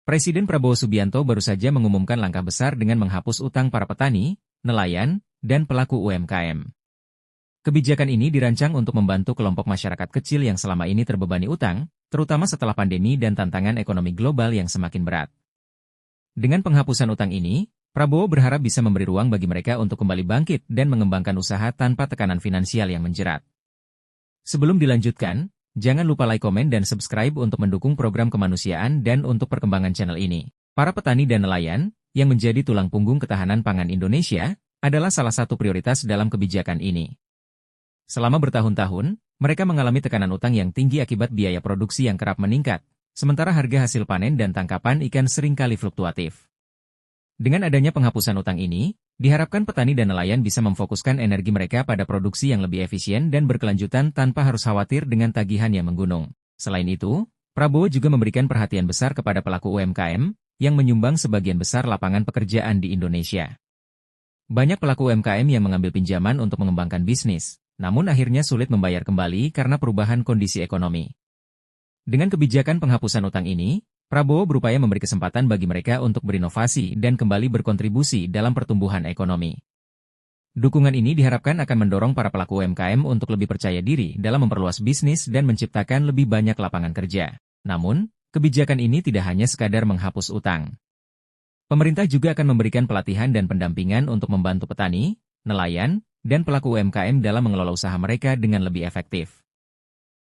Presiden Prabowo Subianto baru saja mengumumkan langkah besar dengan menghapus utang para petani, nelayan, dan pelaku UMKM. Kebijakan ini dirancang untuk membantu kelompok masyarakat kecil yang selama ini terbebani utang, terutama setelah pandemi dan tantangan ekonomi global yang semakin berat. Dengan penghapusan utang ini, Prabowo berharap bisa memberi ruang bagi mereka untuk kembali bangkit dan mengembangkan usaha tanpa tekanan finansial yang menjerat. Sebelum dilanjutkan, jangan lupa like, komen, dan subscribe untuk mendukung program kemanusiaan dan untuk perkembangan channel ini. Para petani dan nelayan, yang menjadi tulang punggung ketahanan pangan Indonesia, adalah salah satu prioritas dalam kebijakan ini. Selama bertahun-tahun, mereka mengalami tekanan utang yang tinggi akibat biaya produksi yang kerap meningkat, sementara harga hasil panen dan tangkapan ikan seringkali fluktuatif. Dengan adanya penghapusan utang ini, diharapkan petani dan nelayan bisa memfokuskan energi mereka pada produksi yang lebih efisien dan berkelanjutan tanpa harus khawatir dengan tagihan yang menggunung. Selain itu, Prabowo juga memberikan perhatian besar kepada pelaku UMKM, yang menyumbang sebagian besar lapangan pekerjaan di Indonesia. Banyak pelaku UMKM yang mengambil pinjaman untuk mengembangkan bisnis, namun akhirnya sulit membayar kembali karena perubahan kondisi ekonomi. Dengan kebijakan penghapusan utang ini, Prabowo berupaya memberi kesempatan bagi mereka untuk berinovasi dan kembali berkontribusi dalam pertumbuhan ekonomi. Dukungan ini diharapkan akan mendorong para pelaku UMKM untuk lebih percaya diri dalam memperluas bisnis dan menciptakan lebih banyak lapangan kerja. Namun, kebijakan ini tidak hanya sekadar menghapus utang. Pemerintah juga akan memberikan pelatihan dan pendampingan untuk membantu petani, nelayan, dan pelaku UMKM dalam mengelola usaha mereka dengan lebih efektif.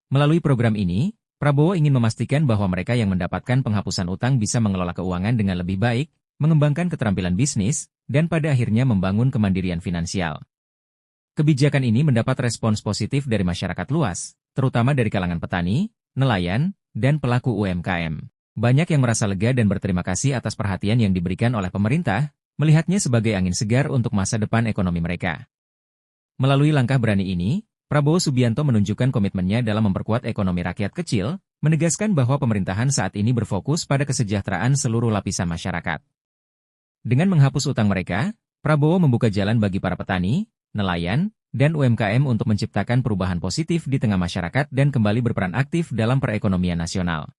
Melalui program ini, Prabowo ingin memastikan bahwa mereka yang mendapatkan penghapusan utang bisa mengelola keuangan dengan lebih baik, mengembangkan keterampilan bisnis, dan pada akhirnya membangun kemandirian finansial. Kebijakan ini mendapat respons positif dari masyarakat luas, terutama dari kalangan petani, nelayan, dan pelaku UMKM. Banyak yang merasa lega dan berterima kasih atas perhatian yang diberikan oleh pemerintah, melihatnya sebagai angin segar untuk masa depan ekonomi mereka. Melalui langkah berani ini, Prabowo Subianto menunjukkan komitmennya dalam memperkuat ekonomi rakyat kecil, menegaskan bahwa pemerintahan saat ini berfokus pada kesejahteraan seluruh lapisan masyarakat. Dengan menghapus utang mereka, Prabowo membuka jalan bagi para petani, nelayan, dan UMKM untuk menciptakan perubahan positif di tengah masyarakat dan kembali berperan aktif dalam perekonomian nasional.